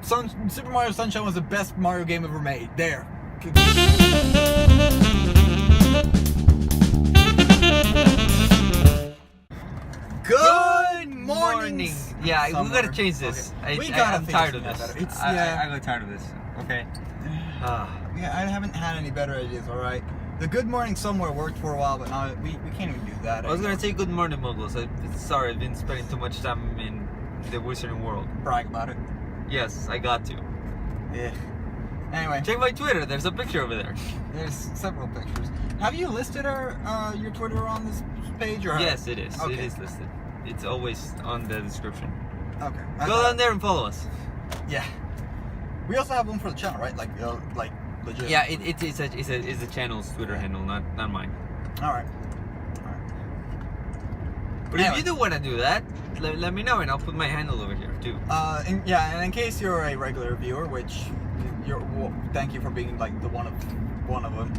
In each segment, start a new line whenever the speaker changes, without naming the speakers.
Super Mario Sunshine was the best Mario game ever made. There. Good morning.
Yeah,
Somewhere.
we gotta change this.
Okay.
I'm tired of
this.
this. I got tired of this. Okay.
Yeah, I haven't had any better ideas. All right. The good morning somewhere worked for a while, but now we can't even do that.
I was gonna say good morning, Moguls. Sorry, I've been spending too much time in the Wizarding World.
Brag about it.
Yes, I got to.
Yeah. Anyway,
check my Twitter. There's a picture over there.
There's several pictures. Have you listed your Twitter on this page? Or
yes, it is.
Okay.
It is listed. It's always on the description.
Okay.
Go down there and follow us.
Yeah. We also have one for the channel, right? Like legit.
Yeah, it's the channel's Twitter handle, not mine.
All right.
But anyway, if you do want to do that, let me know and I'll put my handle over here too.
And in case you're a regular viewer, which thank you for being like the one of them.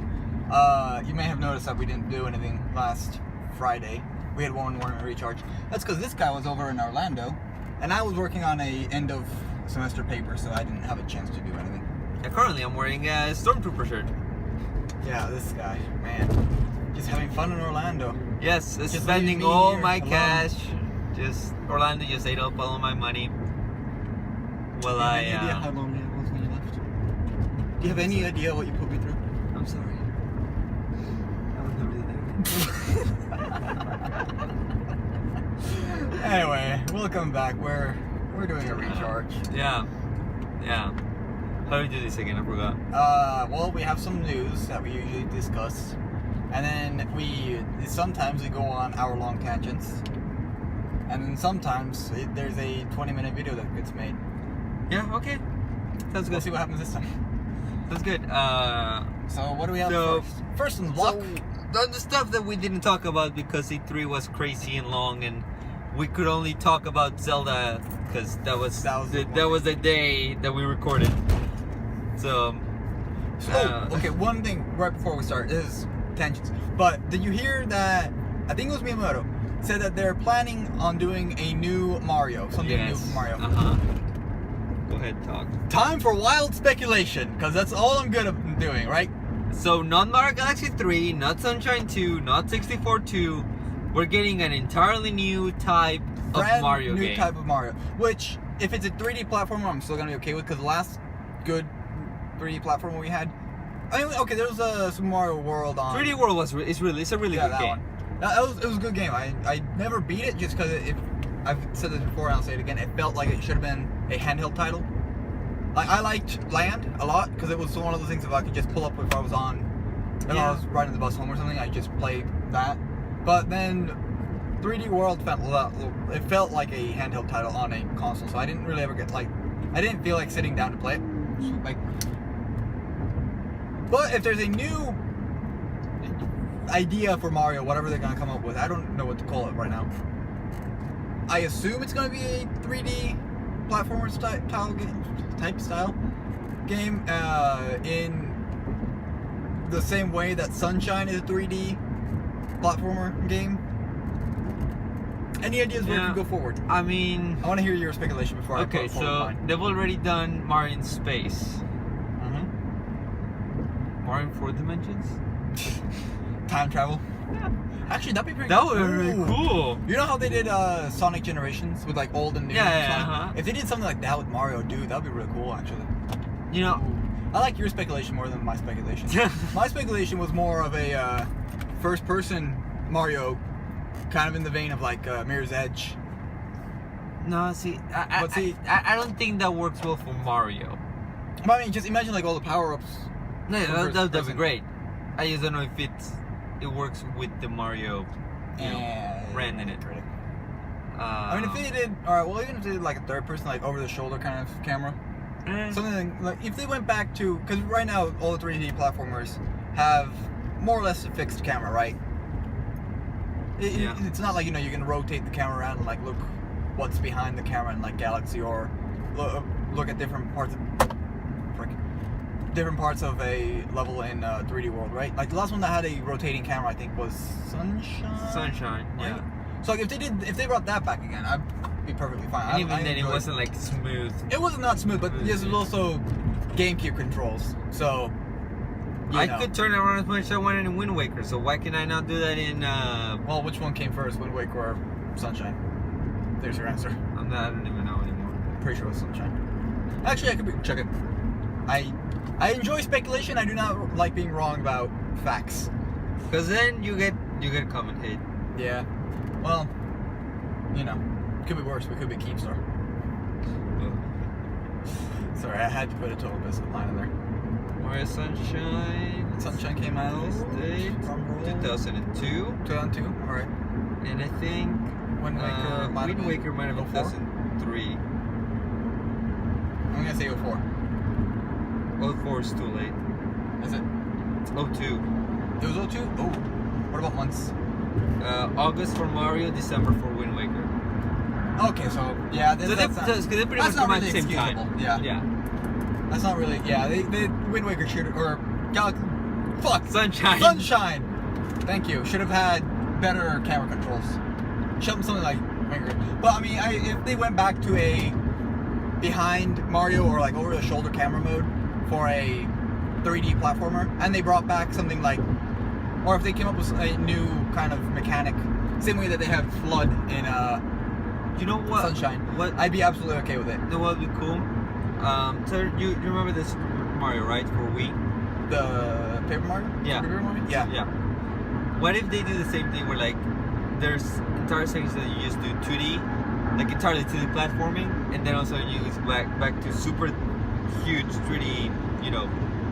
You may have noticed that we didn't do anything last Friday. We had one more recharge. That's because this guy was over in Orlando, and I was working on a end of semester paper, so I didn't have a chance to do anything.
And currently, I'm wearing a Stormtrooper shirt.
Yeah, this guy, man, just having fun in Orlando.
Yes,
just
spending all my
alone.
cash. Just Orlando just ate up all of my money. Well,
Do you have any idea how long it was when you left? Do you have any idea what you put me through?
I'm sorry. I was not really there.
Anyway, welcome back. We're doing a recharge.
Yeah. How do we do this again? I forgot.
Well, we have some news that we usually discuss, and then sometimes we go on hour-long tangents, and then sometimes there's a 20-minute video that gets made.
Yeah. Okay. Sounds good.
We'll see what happens this time.
That's good.
So what do we have first? First in luck.
So, the stuff that we didn't talk about because E3 was crazy and long, and we could only talk about Zelda because that was the day that we recorded. So,
okay. One thing right before we start is tangents. But did you hear that? I think it was Miyamoto said that they're planning on doing a new Mario, something new for Mario.
Go ahead, talk.
Time for wild speculation, because that's all I'm good at doing, right?
So, not Mario Galaxy 3, not Sunshine 2, not 64 2. We're getting an entirely new type of Mario game.
New type of Mario. Which, if it's a 3D platformer, I'm still gonna be okay with, because the last good 3D platformer we had. I mean, okay, there was a Super Mario World on.
3D World it's a really good game.
One. It was a good game. I never beat it just because I've said this before and I'll say it again. It felt like it should have been a handheld title. I liked Land a lot because it was one of those things if I could just pull up if I was I was riding the bus home or something, I just played that. But then 3D World felt like a handheld title on a console, so I didn't really ever I didn't feel like sitting down to play it. But if there's a new idea for Mario, whatever they're gonna come up with, I don't know what to call it right now. I assume it's gonna be a 3D platformer style game in the same way that Sunshine is a 3D platformer game. Any ideas where we can go forward?
I mean,
I want to hear your speculation before I put forward mine.
They've already done Mario in Space. Mario in 4 dimensions?
Time travel?
Yeah.
Actually, that'd be pretty
cool.
That would be really cool. You know how they did Sonic Generations with like old and new?
Yeah.
If they did something like that with Mario, dude, that'd be really cool actually.
You know,
I like your speculation more than my speculation. My speculation was more of a first-person Mario, kind of in the vein of like Mirror's Edge.
No, see, I don't think that works well for Mario.
I mean, just imagine like all the power-ups.
No, that'd be great. I just don't know if it works with the Mario, brand in it.
I mean, if they did, alright, even if they did like a third-person, like over-the-shoulder kind of camera, something like if they went back to, because right now all the 3D platformers have more or less a fixed camera, right? It's not like you can rotate the camera around and like look what's behind the camera in like Galaxy, or look at different parts of a level in 3D World, right? Like the last one that had a rotating camera, I think, was Sunshine.
Sunshine, yeah.
So like, if they brought that back again, I'd be perfectly fine.
And even then, it wasn't like smooth.
It wasn't not smooth, but this was also GameCube controls. So
I could turn it around as much as I wanted in Wind Waker. So why can I not do that in?
Well, which one came first, Wind Waker or Sunshine? There's your answer.
I don't even know anymore.
Pretty sure it was Sunshine. Actually, I could check it. I enjoy speculation. I do not like being wrong about facts.
Because then you get comment hate.
Yeah. Well, you know, could be worse. We could be Keemstar. Sorry, I had to put a Total Biscuit line in there.
Mario Sunshine.
Sunshine came out.
Date 2002.
2002. All right.
And I think
Wind Waker
might have been 2003.
I'm gonna say 04.
04 is too late.
Is it?
It's 02.
It was 02? Oh. What about months?
August for Mario, December for Wind Waker.
Okay, so yeah,
So they pretty much come out at the same time.
Yeah.
Yeah.
That's not really. Yeah, they Wind Waker should or
Sunshine.
Sunshine. Thank you. Should have had better camera controls. Something like Wind. But I mean, if they went back to a behind Mario or like over the shoulder camera mode for a 3D platformer, and they brought back something like, or if they came up with a new kind of mechanic, same way that they have flood in
you know what?
Sunshine.
What?
I'd be absolutely okay with it.
You know what would be cool? So you remember this Mario, right? For Wii?
The Paper Mario?
Yeah.
Paper Mario? Yeah.
Yeah. What if they do the same thing where like there's entire sections that you just do 2D, like entirely 2D platforming, and then also you go back to super huge 3D, you know,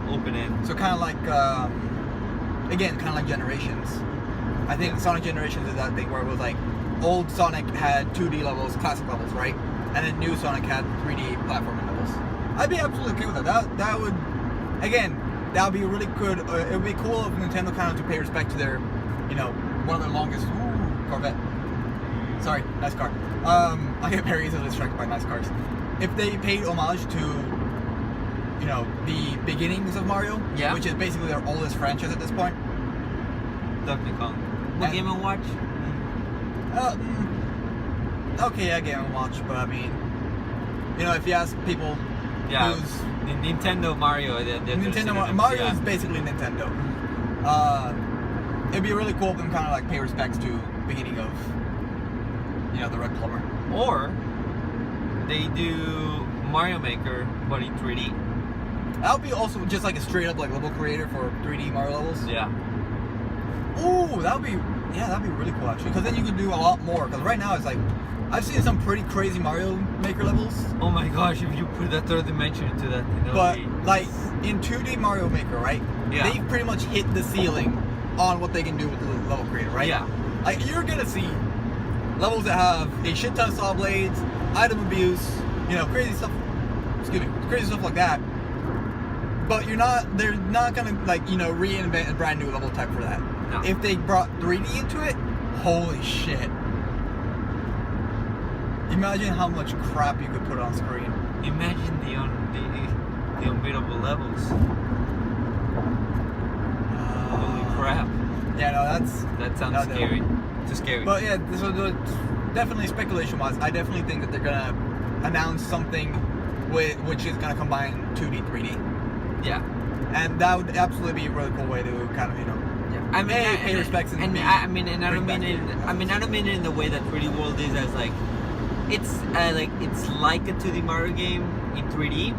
open end.
So kind of like, again, kind of like Generations. I think Sonic Generations is that thing where it was like, old Sonic had 2D levels, classic levels, right? And then new Sonic had 3D platforming levels. I'd be absolutely okay with that. That would, again, that would be really good. It would be cool if Nintendo kind of to pay respect to their, you know, one of their longest Corvette. Sorry, nice car. I get very easily distracted by nice cars. If they paid homage to, you know, the beginnings of Mario,
yeah,
which is basically their oldest franchise at this point.
Donkey Kong. What Game & Watch?
Okay, yeah, Game & Watch, but I mean, you know, if you ask people who's
Nintendo Mario,
Mario is basically Nintendo. It'd be really cool if them kind of like pay respects to beginning of, you know, the Red Plumber.
Or they do Mario Maker, but in 3D.
That would be also just like a straight up like level creator for 3D Mario levels.
Yeah.
Ooh, that'd be really cool actually, because then you could do a lot more. Because right now it's like, I've seen some pretty crazy Mario Maker levels.
Oh my gosh, if you put that third dimension into that,
but like in 2D Mario Maker, right?
Yeah.
They've pretty much hit the ceiling on what they can do with the level creator, right?
Yeah.
Like you're gonna see levels that have a shit ton of saw blades, item abuse, you know, crazy stuff. Crazy stuff like that. But they're not gonna like, you know, reinvent a brand new level type for that.
No.
If they brought 3D into it, holy shit. Imagine how much crap you could put on screen.
Imagine the unbeatable levels. Holy crap.
Yeah, no,
that sounds scary. Too scary.
But yeah, this was definitely speculation-wise. I definitely think that they're gonna announce something which is gonna combine 2D, 3D.
Yeah.
And that would absolutely be a really cool way to kind of, you know.
I mean,
pay respects and
I don't mean it in the way that 3D World is as like it's like a 2D Mario game in 3D.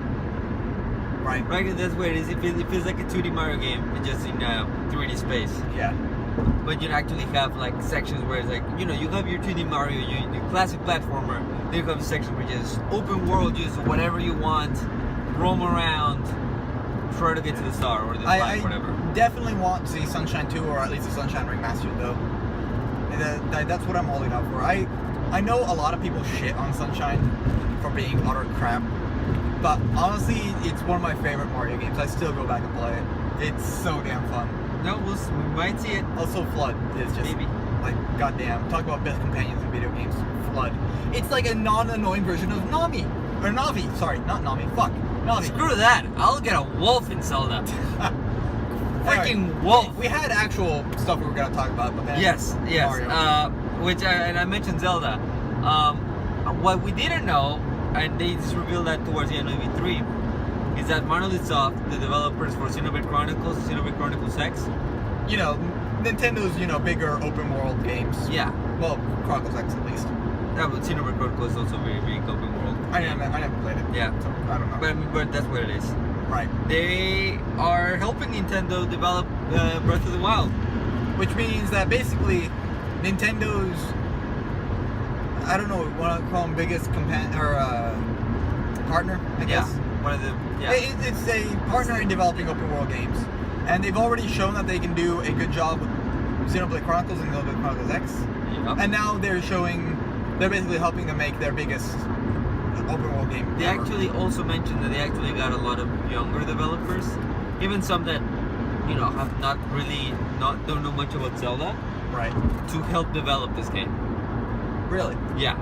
Right.
Right. That's where it is. It feels like a 2D Mario game, just in 3D space.
Yeah.
But you actually have like sections where it's like, you know, you have your 2D Mario, your classic platformer. Then you have a section where just open world, just whatever you want, roam around. Try to get to the star or the flag, whatever.
I definitely want to see Sunshine 2 or at least a Sunshine Remastered though. And that's what I'm holding out for. I know a lot of people shit on Sunshine for being utter crap, but honestly, it's one of my favorite Mario games. I still go back and play it. It's so damn fun.
No, we might see it.
Also, Flood is just like goddamn. Talk about best companions in video games. Flood. It's like a non-annoying version of Nami or Navi. Sorry, not Nami. Fuck.
Screw that! I'll get a wolf in Zelda. Freaking wolf!
We had actual stuff we were gonna talk about, but then
yes.
Mario.
and I mentioned Zelda. What we didn't know, and they just revealed that towards the end of E3, is that Monolith Soft, the developers for Xenoblade Chronicles, Xenoblade Chronicles X,
You know, Nintendo's, bigger open world games.
yeah,
Well, Chronicles X at least.
that but Xenoblade Chronicles is also very big open world.
I never played it.
Yeah,
So I don't know.
but I mean, but that's what it is.
Right.
They are helping Nintendo develop Breath of the Wild.
Which means that basically Nintendo's, I don't know, want to call them biggest partner, I guess.
Yeah, one of the
It's a partner in developing open world games, and they've already shown that they can do a good job with Xenoblade Chronicles and Xenoblade Chronicles X.
Yep.
And now they're basically helping them make their biggest open world game.
They
ever.
actually also mentioned that they actually got a lot of younger developers, even some that have don't know much about Zelda,
Right.
to help develop this game.
Really?
Yeah.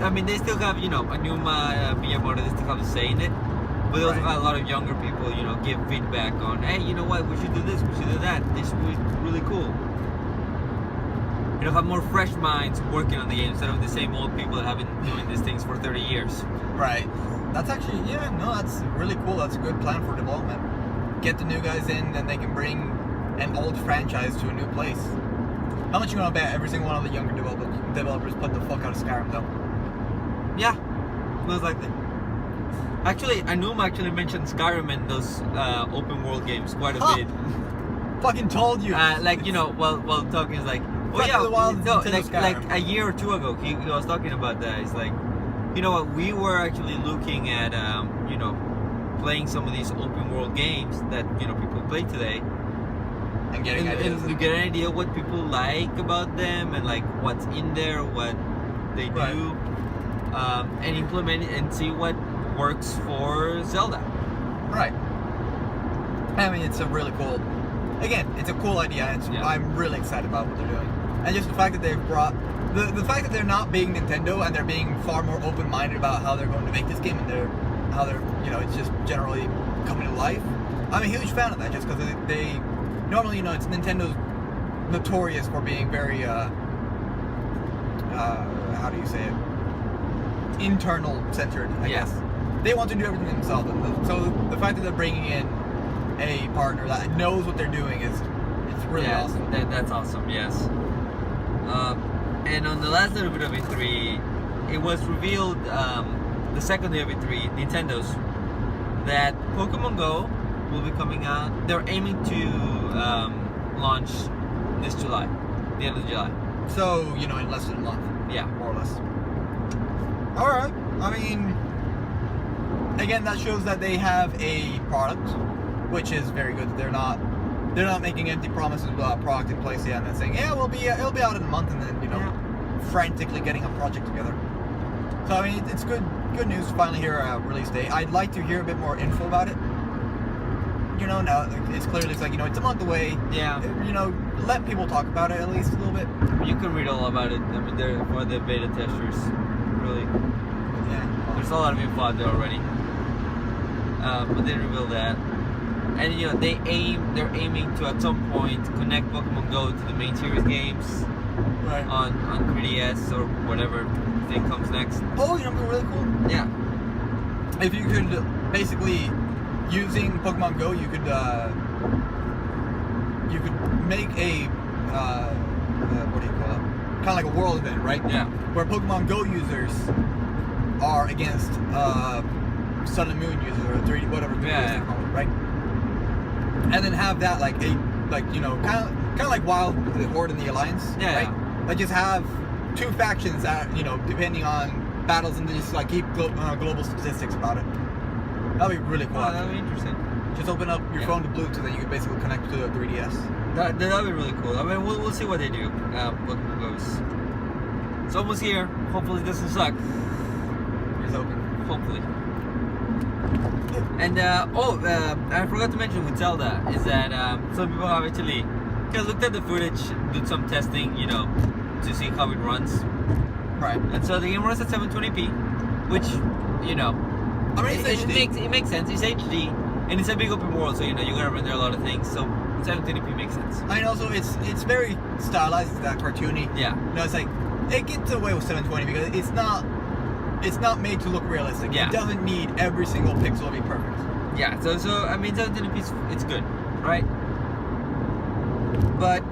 I mean, they still have Anuma, Miyamoto. They still have a say in it, but they also
Right.
got a lot of younger people. Give feedback on, hey, you know what? We should do this. We should do that. This would be really cool. Have more fresh minds working on the game instead of the same old people that have been doing these things for 30 years.
Right. That's actually, that's really cool. That's a good plan for development. Get the new guys in, and they can bring an old franchise to a new place. How much you want to bet every single one of the younger developers put the fuck out of Skyrim, though?
Yeah, most likely. Actually, Anuma actually mentioned Skyrim in those open world games quite a bit.
Fucking told you.
While talking, is like, oh
Breath
yeah,
of the Wild
no,
Nintendo Skyrim.
like a year or two ago, he was talking about that. It's like, you know what, we were actually looking at, playing some of these open world games that people play today,
and getting ideas.
and to get an idea what people like about them and like what's in there, what they do,
Right.
and implement it and see what works for Zelda.
Right. I mean, it's a really cool. Again, it's a cool idea. And I'm really excited about what they're doing, and just the fact that they've brought the fact that they're not being Nintendo and they're being far more open-minded about how they're going to make this game, and how they're it's just generally coming to life. I'm a huge fan of that, just because they normally it's Nintendo's notorious for being very how do you say it, internal centered, I guess. They want to do everything themselves, and so the fact that they're bringing in a partner that knows what they're doing it's really awesome.
That's awesome. Yes. And on the last little bit of E3, it was revealed the second day of E3, Nintendo's, that Pokemon Go will be coming out. They're aiming to launch this July, the end of July.
So in less than a month.
Yeah,
more or less. All right. I mean, again, that shows that they have a product, which is very good. They're not making empty promises without a product in place yet, and then saying, yeah, it'll be out in a month, and then frantically getting a project together. So I mean, it's good news to finally hear a release date. I'd like to hear a bit more info about it. Now it's clearly it's a month away.
Yeah.
Let people talk about it at least a little bit.
You can read all about it. I mean, they're for the beta testers. Really.
Yeah.
There's a lot of info out there already. But they reveal that. And they're aiming to at some point connect Pokemon Go to the main series games,
Right.
on 3DS or whatever thing comes next.
Oh, it'd be really cool.
Yeah.
If you could basically, using Pokemon Go, you could make a what do you call it? Kind of like a world event, right?
Yeah.
Where Pokemon Go users are against Sun and Moon users or 3D whatever 3D
Yeah.
they call it, right? And then have that kind of like Wild, the Horde, and the Alliance,
Yeah.
right? Like just have two factions that depending on battles, and just keep global statistics about it. That'd be really cool.
Oh, that'd be interesting.
Just open up your phone to Bluetooth, and you can basically connect to a 3DS.
That'd be really cool. I mean, we'll see what they do. Pokemon goes. It's almost here. Hopefully, it doesn't suck.
It's open.
Hopefully. And I forgot to mention with Zelda is that some people have actually looked at the footage, did some testing, to see how it runs.
Right.
And so the game runs at 720p, which
I mean, it's HD.
it makes sense. It's HD, and it's a big open world, so you gotta render a lot of things. So 720p makes sense.
I mean, also it's very stylized, it's that cartoony.
Yeah.
It's like it gets away with 720 because it's not made to look realistic.
Yeah.
It doesn't need every single pixel to be perfect.
Yeah. So I mean, 720p it's good, right? But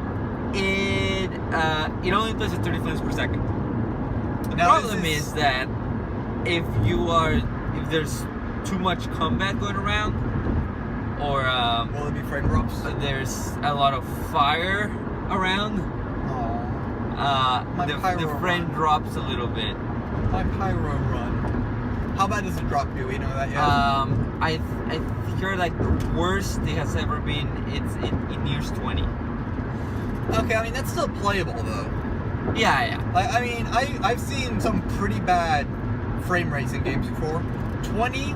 it only plays at 30 frames per second. The problem is that if there's too much combat going around, or
will it be frame drops?
There's a lot of fire around, the frame drops a little bit.
My pyro run. How bad does it drop? Do we know that yet?
I hear like the worst it has ever been. It's in years 20.
Okay, I mean that's still playable though.
Yeah.
Like, I mean, I've seen some pretty bad frame rates in games before. 20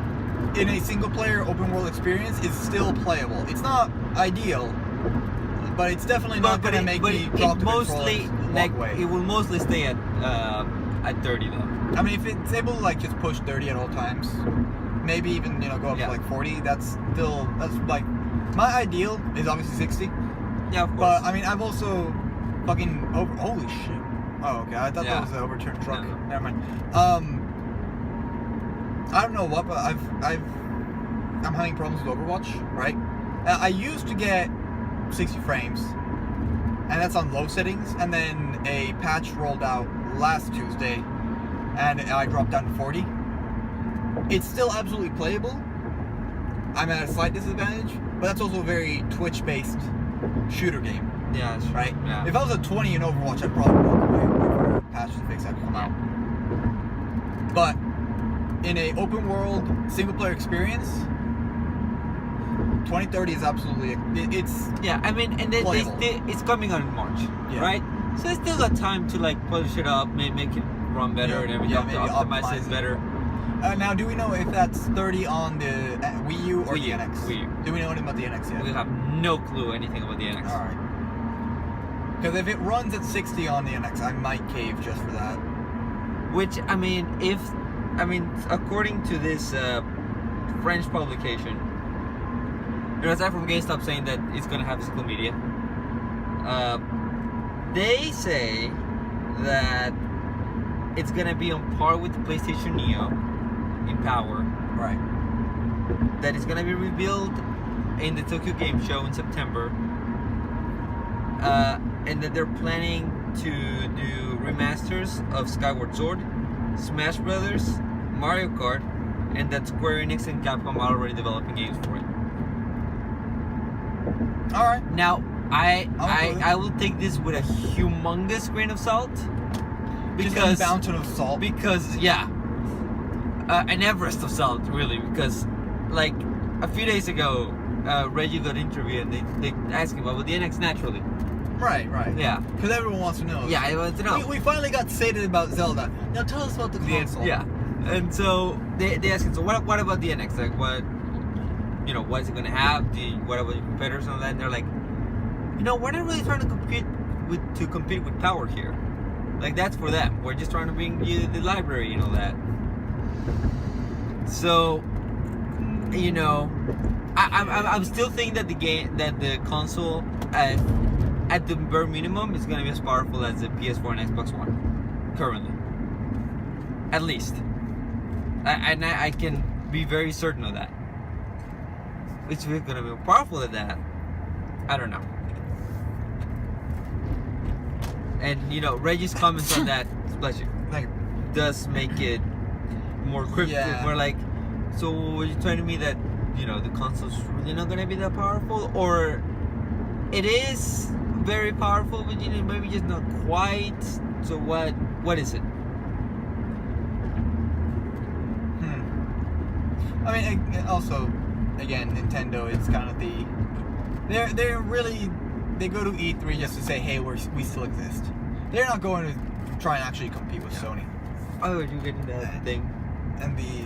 in a single player open world experience is still playable. It's not ideal, but it's definitely not going to make me drop the controls and walk away.
It will mostly stay at 30 though.
I mean, if it's able to like just push 30 at all times, maybe even go up to like 40. That's like my ideal is obviously 60.
Yeah, of course.
But I mean, I've also fucking holy shit. Oh, okay. I thought that was an overturned truck.
No.
Never mind. I don't know what, but I'm having problems with Overwatch, right? I used to get 60 frames, and that's on low settings, and then a patch rolled out last Tuesday, and I dropped down to 40. It's still absolutely playable. I'm at a slight disadvantage, but that's also a very Twitch-based shooter game.
Yeah, that's
right?
Yeah.
If I was at 20 in Overwatch, I'd probably walk away for a patch to fix that come out. But in a open world single player experience, 2030 is absolutely it's
I mean, and it's coming out in March, right? So they still got time to like polish it up, make it run better and everything, to optimize it better.
Now, do we know if that's 30 on the Wii U or the NX?
Wii U.
Do we know anything about the NX yet?
We have no clue anything about the NX.
All right. Because if it runs at 60 on the NX, I might cave just for that.
Which, I mean, according to this French publication, aside from GameStop saying that it's going to have physical media, they say that it's going to be on par with the PlayStation Neo in power.
Right.
That it's going to be revealed in the Tokyo Game Show in September. And that they're planning to do remasters of Skyward Sword, Smash Brothers, Mario Kart, and that Square Enix and Capcom are already developing games for it.
All right.
Now, I will take this with a humongous grain of salt. Because
a mountain of salt.
Because an Everest of salt, really. Because like a few days ago, Reggie got interviewed and they asked him about the NX naturally.
Right.
Yeah.
Because everyone wants to know.
Yeah, I want to know.
We finally got sated about Zelda. Now tell us about the console.
Yeah. And so they asked him, so what about the NX? Like what is it gonna have? What about your competitors and all that? And they're like, we're not really trying to compete with power here. Like that's for them. We're just trying to bring you the library and all that. So, I'm still thinking that the console at the bare minimum is gonna be as powerful as the PS4 and Xbox One currently. At least. I can be very certain of that. It's really gonna be more powerful than that. I don't know. And Reggie's comments on that, bless you, does make it more cryptic.
Yeah.
We're like, so were you telling me that the console's really not gonna be that powerful, or it is very powerful, but maybe just not quite? So what is it?
I mean, also, again, Nintendo is kind of they're really, they go to E3 just to say, hey, we still exist. They're not going to try and actually compete with Sony.
Oh, you're getting that thing.
And the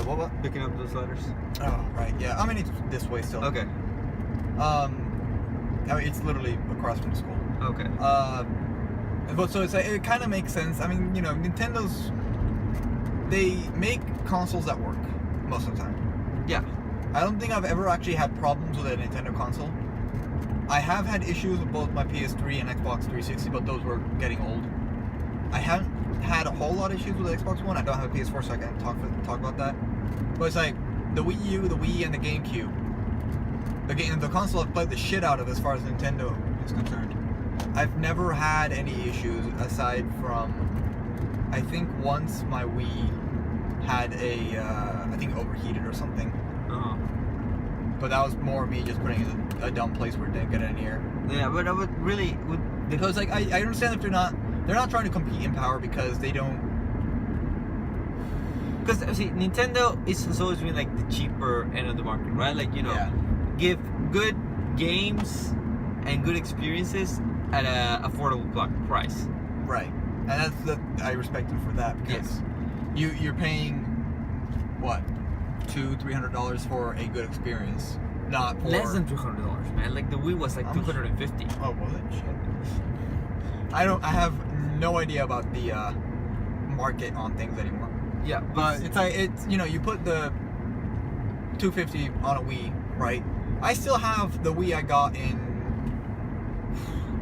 what?
Picking up those letters.
Oh, right, yeah. I mean, it's this way still.
Okay.
I mean, it's literally across from the school.
Okay.
But so it kind of makes sense. I mean, Nintendo's, they make consoles that work most of the time.
Yeah.
I don't think I've ever actually had problems with a Nintendo console. I have had issues with both my PS3 and Xbox 360, but those were getting old. I haven't had a whole lot of issues with the Xbox One. I don't have a PS4, so I can't talk about that. But it's like the Wii U, the Wii, and the GameCube. The console I've played the shit out of as far as Nintendo is concerned. I've never had any issues aside from, I think once my Wii had I think overheated or something.
Oh.
But that was more me just putting it in a dumb place where it didn't get any air.
Yeah, but I would really
Because like I understand if they're not trying to compete in power because they don't.
Because see, Nintendo has always been like the cheaper end of the market, right? Like
Yeah.
give good games and good experiences at a affordable price.
Right, and I respect them for that because you're paying what $200-300 for a good experience, not for
Less than $200, man. Like the Wii was like $250.
Oh, was it? Shit. I have no idea about the market on things anymore.
Yeah,
But it's you put the $250 on a Wii, right? I still have the Wii I got in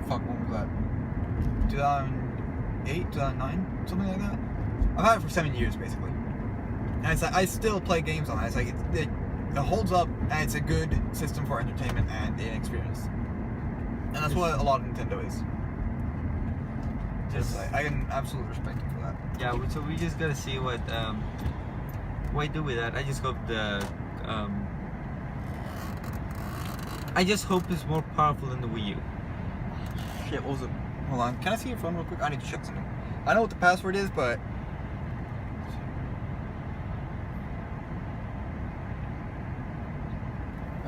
when was that? 2008, 2009, something like that. I've had it for 7 years basically, and it's like I still play games on it. It's like it holds up, and it's a good system for entertainment and an experience, and that's what a lot of Nintendo is. Just like I can absolutely respect them for that.
Yeah, so we just gotta see what I do with that. I just hope I just hope it's more powerful than the Wii U.
Shit, what was it? Hold on. Can I see your phone real quick? I need to check something. I know what the password is, but...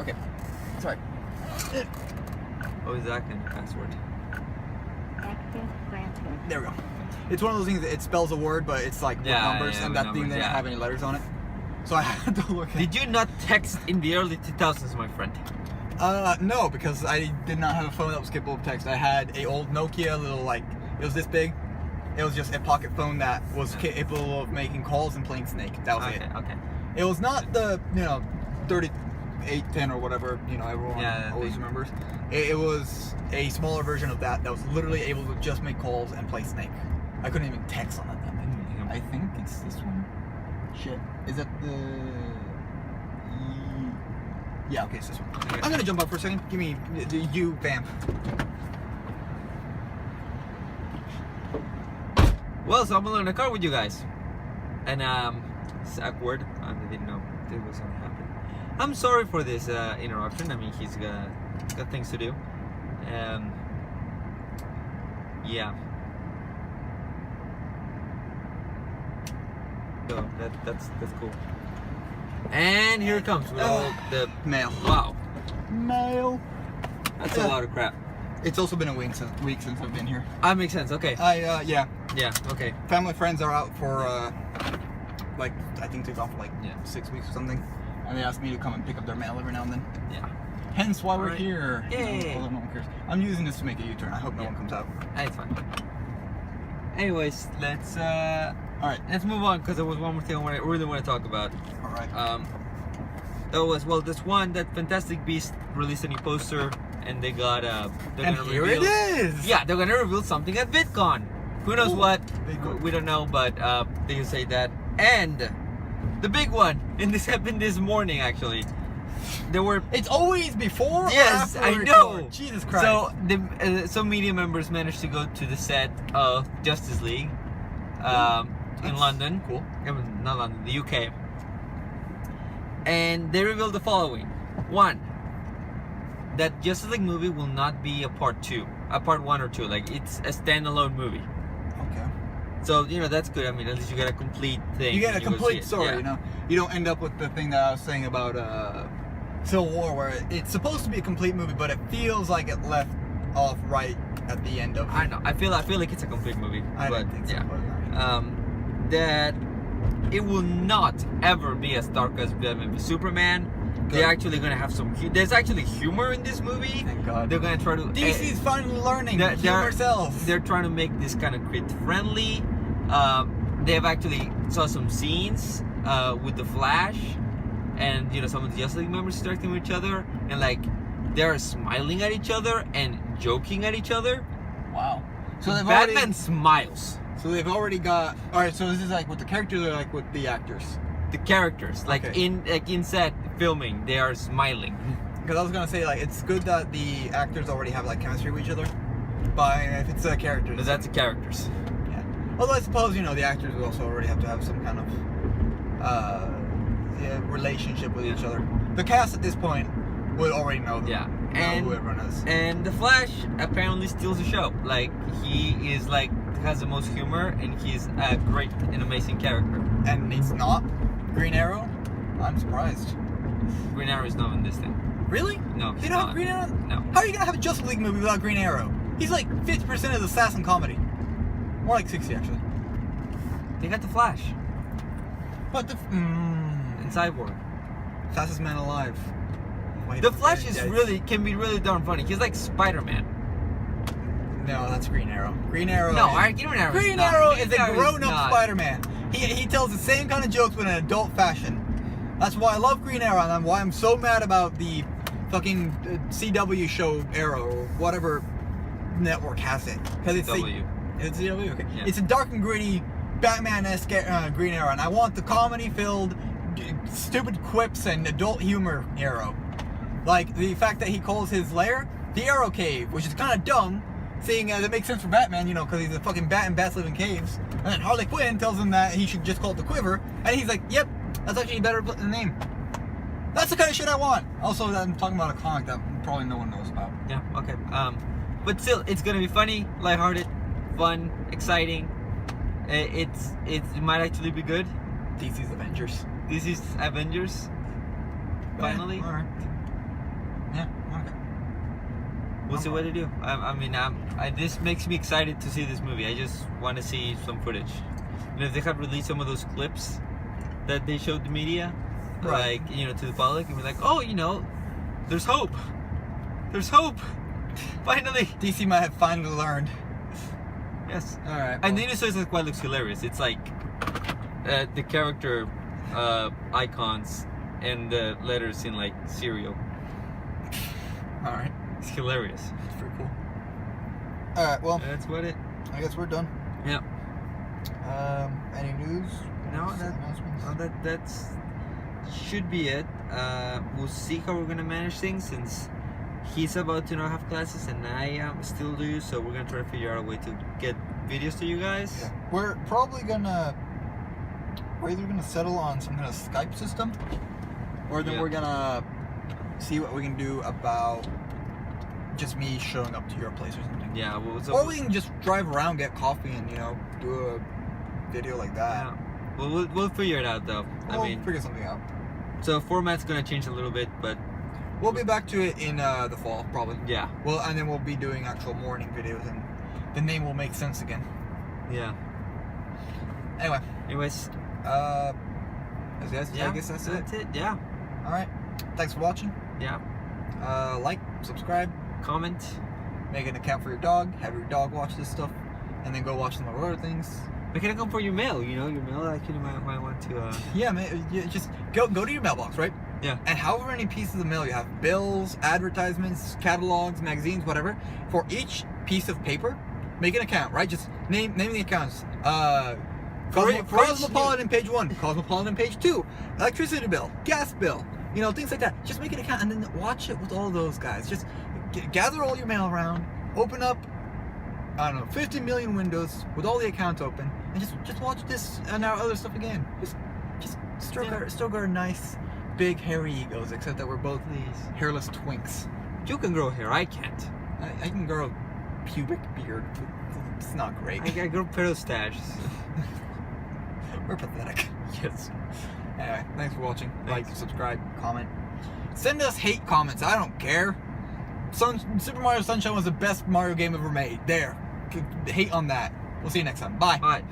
Okay. Sorry.
Oh, is that kind of password?
Access granted.
There we go. It's one of those things that it spells a word, but it's like with numbers, and
with
that
numbers,
thing didn't have any letters on it. So I had to look at
Did you not text in the early 2000s, my friend?
No, because I did not have a phone that was capable of text. I had a old Nokia, little it was this big. It was just a pocket phone that was capable of making calls and playing Snake. That was it.
Okay.
It was not the 3810 or whatever everyone always remembers. It was a smaller version of that was literally able to just make calls and play Snake. I couldn't even text on that thing. I think it's this one. Shit, is that the? Yeah, okay, it's this one.
Okay.
I'm gonna jump up for a second. Give me the U vamp.
Well, so I'm gonna learn a car with you guys, and it's awkward. I didn't know this was gonna happen. I'm sorry for this interruption. I mean, he's got things to do. Yeah. So that's cool. And here it comes with all the
Mail.
Wow,
Mail.
that's a lot of crap.
It's also been a week since I've been here.
That makes sense. Okay.
Yeah.
Yeah. Okay.
Family friends are out for I think took off for 6 weeks or something, and they asked me to come and pick up their mail every now and then.
Yeah.
Hence why we're
Alright.
here.
Yay.
Although no one cares. I'm using this to make a U-turn. I hope no one comes out.
It's fine. Anyways, let's
Alright.
let's move on because there was one more thing I really want to talk about.
Alright.
That was that Fantastic Beast released a new poster, and they got they're
And
gonna
here
reveal,
it is.
Yeah, they're gonna reveal something at VidCon. Who knows what?
VidCon.
We don't know, but they can say that. And the big one, and this happened this morning actually. There were
It's always before. Or
Yes,
after
I
we
know.
record? Jesus Christ.
So some media members managed to go to the set of Justice League in
That's
London.
cool.
Not London, the UK. And they revealed the following: one, that Justice League movie will not be a part 1 or 2. Like it's a standalone movie.
Okay.
So that's good. I mean, at least you get a complete thing.
You get a
when go see
complete
it.
story.
Yeah.
You don't end up with the thing that I was saying about Civil War, where it's supposed to be a complete movie, but it feels like it left off right at the end of.
I know. I feel like it's a complete movie.
I
but,
don't think so.
yeah.
But,
That it will not ever be as dark as Batman v Superman. They're actually gonna have there's actually humor in this movie.
Thank God.
They're gonna try to.
DC's finally learning
They're-
humor sells.
They're trying to make this kind of kid friendly. They've actually saw some scenes with the Flash, and some of the Justice League members interacting with each other, and they're smiling at each other and joking at each other.
Wow. So they've
Batman smiles.
So they've already got. All right. So this is like with the characters or like with the actors?
The characters, like
Okay.
in set filming, they are smiling.
Because I was gonna say like it's good that the actors already have like chemistry with each other. But if it's characters,
But that's the characters.
yeah. Although I suppose the actors would also already have to have some kind of relationship with each other. The cast at this point would already know them.
Yeah.
Know
And
who everyone is.
And the Flash apparently steals the show. Like he is like has the most humor, and he's a great and amazing character.
And he's not Green Arrow. I'm surprised.
Green Arrow is not in this thing.
Really?
No,
They
he's
don't
not.
have Green Arrow?
No.
How are you gonna have a Justice League movie without Green Arrow? He's like 50% of the assassin comedy. More like 60 actually.
They got the Flash
But the
and Cyborg.
fastest man alive. Wait,
The Flash
yeah,
is
it's-
can be really darn funny. He's like Spider-Man.
No, that's Green Arrow. Green Arrow.
No,
is-
Green Arrow.
Green Arrow is a grown-up Spider-Man. He tells the same kind of jokes but in an adult fashion. That's why I love Green Arrow, and why I'm so mad about the fucking CW show Arrow or whatever network has it. Because it's
CW.
It's CW. Okay.
Yeah.
It's a dark and gritty Batman-esque Green Arrow, and I want the comedy-filled, stupid quips and adult humor Arrow. Like the fact that he calls his lair the Arrow Cave, which is kind of dumb. Seeing as it makes sense for Batman, because he's a fucking bat and bats live in caves. And then Harley Quinn tells him that he should just call it the Quiver, and he's like, "Yep, that's actually a better name." That's the kind of shit I want. Also, I'm talking about a comic that probably no one knows about.
Yeah. Okay. But still, it's gonna be funny, lighthearted, fun, exciting. It might actually be good.
DC's Avengers.
This is Avengers. Finally,
Yeah, all right. Yeah. Okay.
we'll see what to do. This makes me excited to see this movie. I just want to see some footage. If they had released some of those clips that they showed the media,
Right.
like to the public, and be like, oh, there's hope. There's hope. Finally.
DC might have finally learned.
Yes.
All right.
And the Innocence Squad looks hilarious. It's like the character icons and the letters in like cereal.
all right.
It's hilarious.
That's pretty cool. All right. Well,
That's what it.
I guess we're done.
Yeah.
Any news?
No,
Announcements?
that's should be it. We'll see how we're gonna manage things since he's about to not have classes and I still do. So we're gonna try to figure out a way to get videos to you guys.
Yeah. We're probably gonna. We're either gonna settle on some kind of Skype system, or then
Yeah.
we're gonna see what we can do about just me showing up to your place or something.
Yeah.
Or we can just drive around, get coffee, and do a video like that.
Yeah. Well, we'll figure it out though.
We'll figure something out.
So format's gonna change a little bit, but
We'll be back to it in the fall, probably.
yeah.
Well, and then we'll be doing actual morning videos, and the name will make sense again.
Yeah.
Anyway,
Anyways.
I guess that's it.
That's it. Yeah.
All right. Thanks for watching.
Yeah.
Like, subscribe,
Comment.
make an account for your dog, have your dog watch this stuff, and then go watch some of our other things.
We can come for your mail. Your mail actually might want to.
Yeah, man. You just go to your mailbox, right?
Yeah.
And however many pieces of mail you have, bills, advertisements, catalogs, magazines, whatever, for each piece of paper, make an account, right? Just name the accounts.
For each-
Cosmopolitan page 1, Cosmopolitan page 2, electricity bill, gas bill, things like that. Just make an account and then watch it with all those guys. Just gather all your mail around, open up, 50 million windows with all the accounts open, and just watch this and our other stuff again. Just stroke our nice, big, hairy egos, except that we're both
Please.
hairless twinks.
You can grow hair. I can't.
I can grow a pubic beard. It's not great.
I grow pedo stash.
We're pathetic.
Yes.
Anyway, thanks for watching.
Thanks.
Like, subscribe, comment. Send us hate comments. I don't care. Super Mario Sunshine was the best Mario game ever made. There. Hate on that. We'll see you next time. Bye.
Bye.